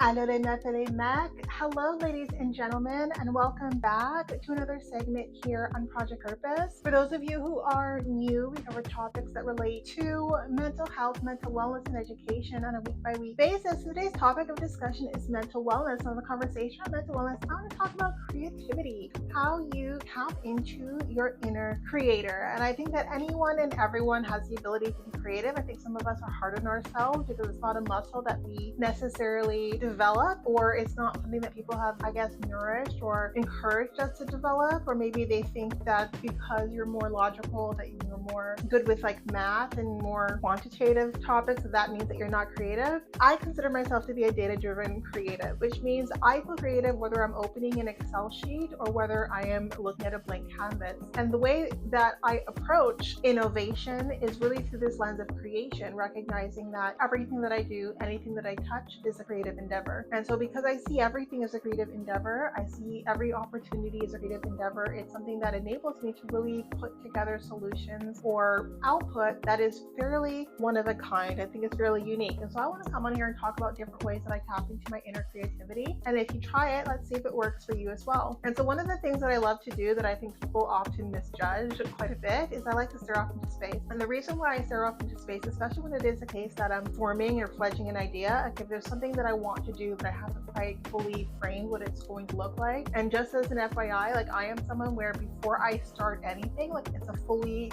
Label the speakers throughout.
Speaker 1: Allora, Natalie Mac. Hello, ladies and gentlemen, and welcome back to another segment here on Project Purpose. For those of you who are new, we cover topics that relate to mental health, mental wellness, and education on a week by week basis. Today's topic of discussion is mental wellness. On the conversation on mental wellness, I want to talk about creativity, how you tap into your inner creator. And I think that anyone and everyone has the ability to be creative. I think some of us are hard on ourselves because it's not a muscle that we necessarily develop, or it's not something that people have, I guess, nourished or encouraged us to develop. Or maybe they think that because you're more logical, that you're more good with like math and more quantitative topics, that means that you're not creative. I consider myself to be a data-driven creative, which means I feel creative whether I'm opening an Excel sheet or whether I am looking at a blank canvas. And the way that I approach innovation is really through this lens of creation, recognizing that everything that I do, anything that I touch, is a creative endeavor. And so because I see everything as a creative endeavor, I see every opportunity as a creative endeavor, it's something that enables me to really put together solutions or output that is fairly one of a kind. I think it's fairly unique. And so I want to come on here and talk about different ways that I tap into my inner creativity. And if you try it, let's see if it works for you as well. And so one of the things that I love to do that I think people often misjudge quite a bit is I like to stare off into space. And the reason why I stare off into space, especially when it is a case that I'm forming or fledging an idea, like if there's something that I want to do but I haven't quite fully framed what it's going to look like. And just as an FYI, like I am someone where before I start anything, like it's a fully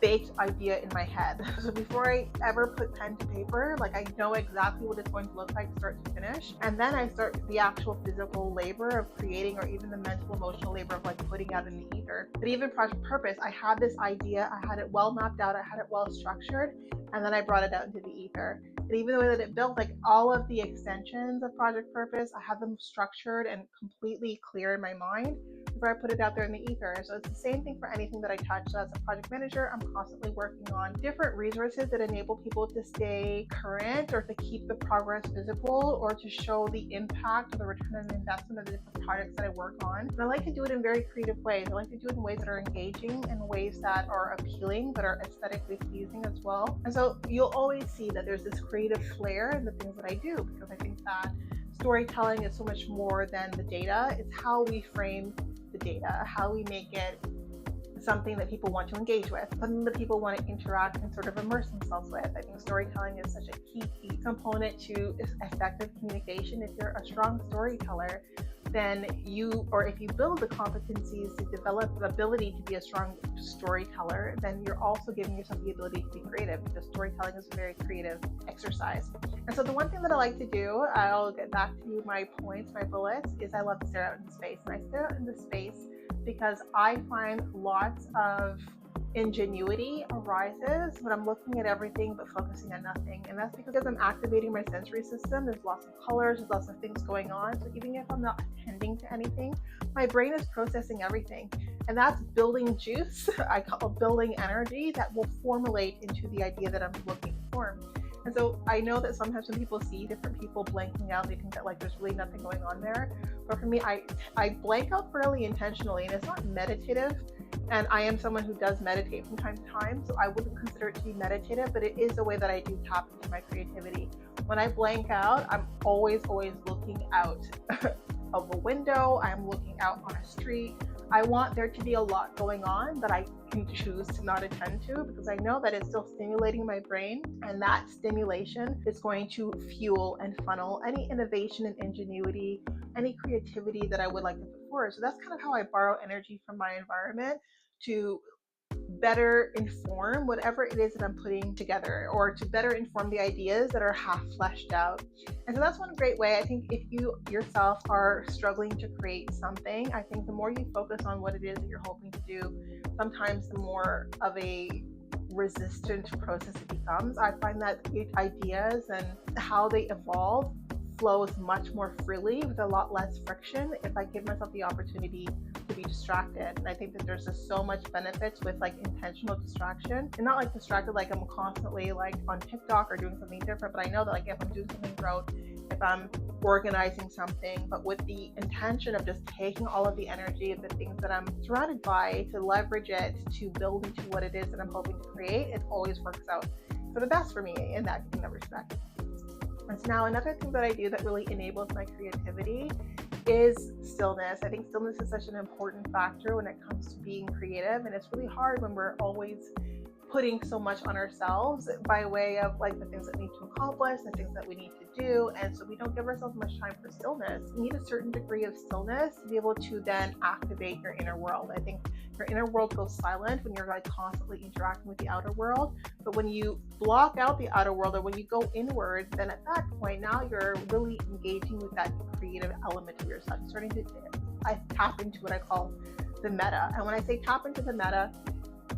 Speaker 1: baked idea in my head. So before I ever put pen to paper, like I know exactly what it's going to look like start to finish. And then I start the actual physical labor of creating, or even the mental emotional labor of like putting out in the ether. But even Project Purpose, I had this idea, I had it well mapped out, I had it well structured, and then I brought it out into the ether. And even the way that it built, like all of the extensions of Project Purpose, I have them structured and completely clear in my mind before I put it out there in the ether. So it's the same thing for anything that I touch. So as a project manager, I'm constantly working on different resources that enable people to stay current, or to keep the progress visible, or to show the impact or the return on investment of the different projects that I work on. And I like to do it in very creative ways. I like to do it in ways that are engaging and ways that are appealing, that are aesthetically pleasing as well. And so you'll always see that there's this creative flair in the things that I do, because I think that storytelling is so much more than the data. It's how we frame the data, how we make it something that people want to engage with, something that people want to interact and sort of immerse themselves with. I think storytelling is such a key component to effective communication. If you're a strong storyteller, then if you build the competencies to develop the ability to be a strong storyteller, then you're also giving yourself the ability to be creative, because storytelling is a very creative exercise. And so the one thing that I like to do, I'll get back to my points, my bullets, is I love to stare out into space. And I stare out into space because I find lots of ingenuity arises when I'm looking at everything but focusing on nothing. And that's because I'm activating my sensory system. There's lots of colors, there's lots of things going on. So even if I'm not attending to anything, my brain is processing everything. And that's building juice, I call it building energy, that will formulate into the idea that I'm looking to form. And so I know that sometimes when people see different people blanking out, they think that like there's really nothing going on there. But for me, I blank out fairly intentionally, and it's not meditative. And I am someone who does meditate from time to time, so I wouldn't consider it to be meditative, but it is a way that I do tap into my creativity. When I blank out, I'm always looking out of a window. I'm looking out on a street. I want there to be a lot going on that I can choose to not attend to, because I know that it's still stimulating my brain, and that stimulation is going to fuel and funnel any innovation and ingenuity, any creativity that I would like to put forward. So that's kind of how I borrow energy from my environment to better inform whatever it is that I'm putting together, or to better inform the ideas that are half fleshed out. And so that's one great way. I think if you yourself are struggling to create something, I think the more you focus on what it is that you're hoping to do, sometimes the more of a resistant process it becomes. I find that ideas and how they evolve flows much more freely with a lot less friction if I give myself the opportunity to be distracted. And I think that there's just so much benefits with like intentional distraction, and not like distracted like I'm constantly like on TikTok or doing something different, but I know that like if I'm doing something rote, if I'm organizing something, but with the intention of just taking all of the energy of the things that I'm surrounded by to leverage it to build into what it is that I'm hoping to create, it always works out for the best for me in that respect. And so now another thing that I do that really enables my creativity is stillness. I think stillness is such an important factor when it comes to being creative, and it's really hard when we're always putting so much on ourselves by way of like the things that we need to accomplish, the things that we need to do, and so we don't give ourselves much time for stillness. You need a certain degree of stillness to be able to then activate your inner world. I think your inner world goes silent when you're like constantly interacting with the outer world, but when you block out the outer world or when you go inward, then at that point now you're really engaging with that creative element of yourself. You're starting to I tap into what I call the meta. And when I say tap into the meta,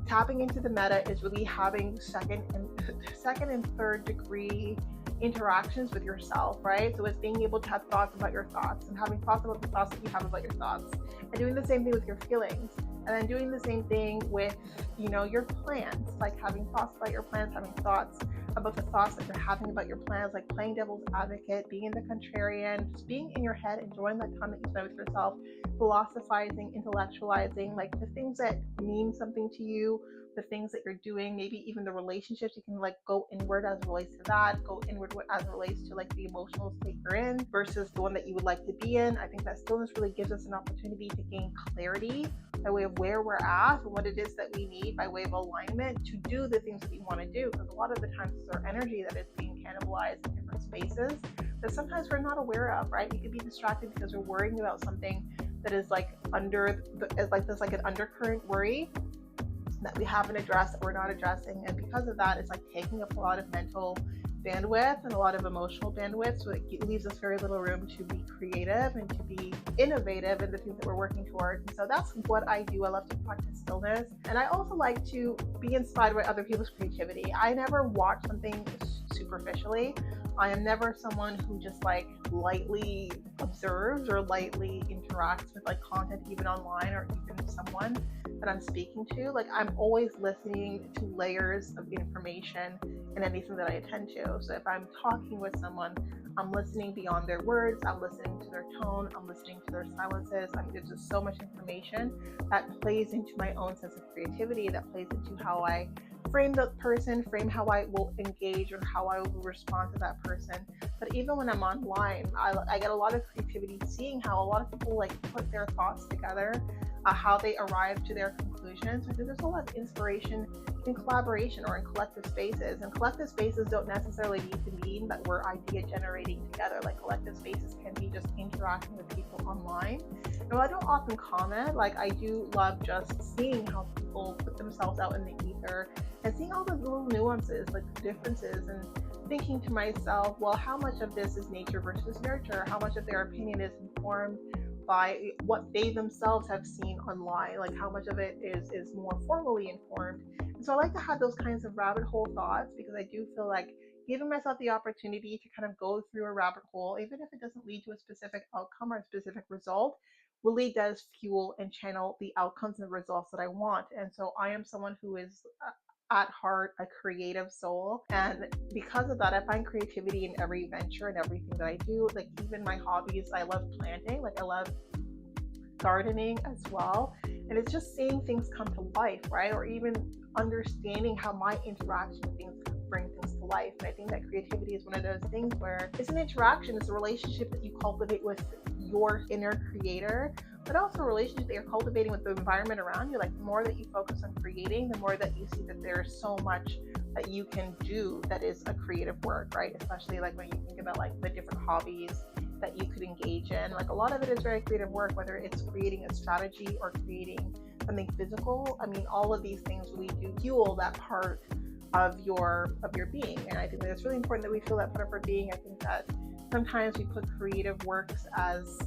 Speaker 1: tapping into the meta is really having second and third degree interactions with yourself, right? So it's being able to have thoughts about your thoughts and having thoughts about the thoughts that you have about your thoughts, and doing the same thing with your feelings, and then doing the same thing with, your plans, like having thoughts about your plans, having thoughts about the thoughts that you're having about your plans, like playing devil's advocate, being in the contrarian, just being in your head, enjoying that time that you spend with yourself, philosophizing, intellectualizing, like the things that mean something to you, the things that you're doing, maybe even the relationships. You can like go inward as it relates to that, go inward as it relates to like the emotional state you're in versus the one that you would like to be in. I think that stillness really gives us an opportunity to gain clarity by way of where we're at and what it is that we need by way of alignment to do the things that we want to do. Because a lot of the times it's our energy that is being cannibalized in different spaces that sometimes we're not aware of, right? We could be distracted because we're worrying about something that is like there's like an undercurrent worry that we haven't addressed, that we're not addressing, and because of that, it's like taking up a lot of mental bandwidth and a lot of emotional bandwidth, so it leaves us very little room to be creative and to be innovative in the things that we're working towards. And so that's what I do. I love to practice stillness, and I also like to be inspired by other people's creativity. I never watch something superficially. I am never someone who just like lightly observes or lightly interacts with like content, even online or even someone that I'm speaking to. Like I'm always listening to layers of information in anything that I attend to. So if I'm talking with someone, I'm listening beyond their words, I'm listening to their tone, I'm listening to their silences. There's just so much information that plays into my own sense of creativity, that plays into how I frame the person, frame how I will engage or how I will respond to that person. But even when I'm online, I get a lot of creativity seeing how a lot of people like put their thoughts together, how they arrive to their conclusions. I think there's a lot of inspiration in collaboration or in collective spaces. And collective spaces don't necessarily need to mean that we're idea generating together. Like collective spaces can be just interacting with people online. And while I don't often comment, like I do love just seeing how people put themselves out in the ether and seeing all the little nuances, like the differences, and thinking to myself, well, how much of this is nature versus nurture? How much of their opinion is informed by what they themselves have seen online? Like how much of it is more formally informed? And so I like to have those kinds of rabbit hole thoughts, because I do feel like giving myself the opportunity to kind of go through a rabbit hole, even if it doesn't lead to a specific outcome or a specific result, really does fuel and channel the outcomes and the results that I want. And so I am someone who is at heart a creative soul, and because of that I find creativity in every venture and everything that I do. Like even my hobbies, I love planting, like I love gardening as well, and it's just seeing things come to life, right? Or even understanding how my interaction with things bring things to life. And I think that creativity is one of those things where it's an interaction, it's a relationship that you cultivate with your inner creator, but also a relationship that you're cultivating with the environment around you. Like the more that you focus on creating, the more that you see that there's so much that you can do that is a creative work, right? Especially like when you think about like the different hobbies that you could engage in. Like a lot of it is very creative work, whether it's creating a strategy or creating something physical. I mean, all of these things really do fuel that part of your being. And I think that it's really important that we feel that part of our being. I think that sometimes we put creative works as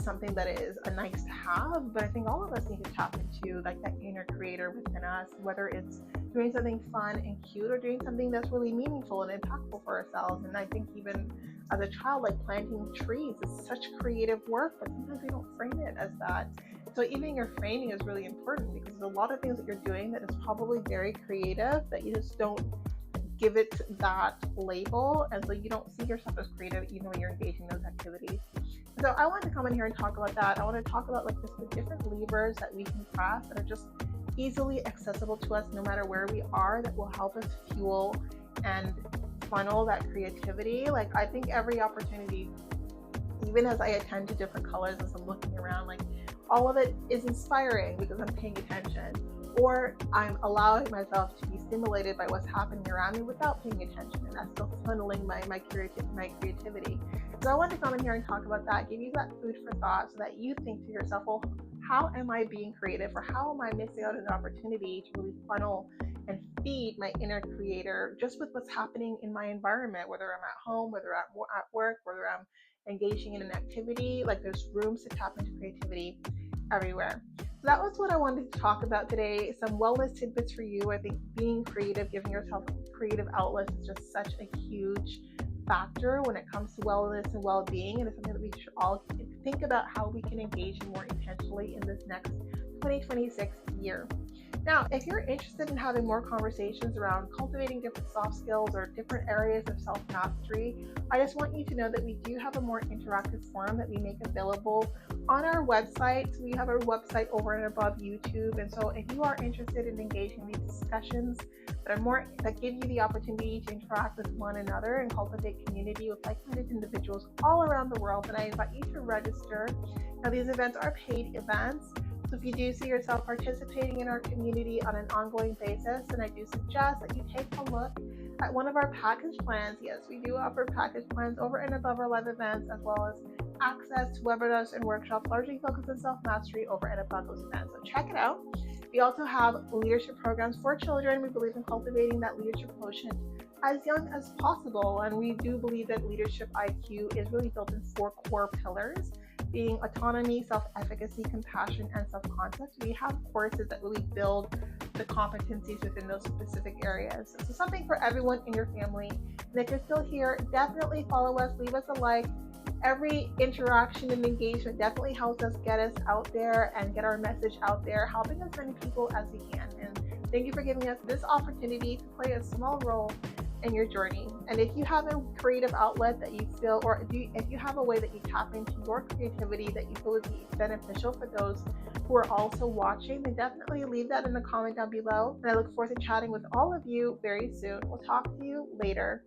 Speaker 1: something that is a nice to have, but I think all of us need to tap into like that inner creator within us, whether it's doing something fun and cute or doing something that's really meaningful and impactful for ourselves. And I think even as a child, like planting trees is such creative work, but sometimes we don't frame it as that. So even your framing is really important, because there's a lot of things that you're doing that is probably very creative that you just don't give it that label, and so you don't see yourself as creative even when you're engaging in those activities. So I wanted to come in here and talk about that. I want to talk about like just the different levers that we can press that are just easily accessible to us no matter where we are, that will help us fuel and funnel that creativity. Like, I think every opportunity, even as I attend to different colors as I'm looking around, like, all of it is inspiring because I'm paying attention, or I'm allowing myself to be stimulated by what's happening around me without paying attention, and that's still funneling my creativity. So I want to come in here and talk about that, give you that food for thought so that you think to yourself, well, how am I being creative, or how am I missing out on an opportunity to really funnel and feed my inner creator just with what's happening in my environment, whether I'm at home, whether I'm at work, whether I'm engaging in an activity. Like, there's rooms to tap into creativity everywhere. So that was what I wanted to talk about today. Some wellness tidbits for you. I think being creative, giving yourself creative outlets is just such a huge factor when it comes to wellness and well-being, and it's something that we should all think about how we can engage more intentionally in this next 2026 year. Now, if you're interested in having more conversations around cultivating different soft skills or different areas of self-mastery, I just want you to know that we do have a more interactive forum that we make available on our website. So we have our website over and above YouTube. And so if you are interested in engaging in these discussions that give you the opportunity to interact with one another and cultivate community with like-minded individuals all around the world, then I invite you to register. Now, these events are paid events. So if you do see yourself participating in our community on an ongoing basis, then I do suggest that you take a look at one of our package plans. Yes, we do offer package plans over and above our live events, as well as access to webinars and workshops largely focused on self-mastery over and above those events. So check it out. We also have leadership programs for children. We believe in cultivating that leadership quotient as young as possible, and we do believe that leadership IQ is really built in 4 core pillars, being autonomy, self-efficacy, compassion, and self-concept. We have courses that really build the competencies within those specific areas. So something for everyone in your family. And if you're still here, definitely follow us, leave us a like. Every interaction and engagement definitely helps us get us out there and get our message out there, helping as many people as we can. And thank you for giving us this opportunity to play a small role in your journey. And if you have a creative outlet that you feel, or if you have a way that you tap into your creativity that you feel would be beneficial for those who are also watching, then definitely leave that in the comment down below. And I look forward to chatting with all of you very soon. We'll talk to you later.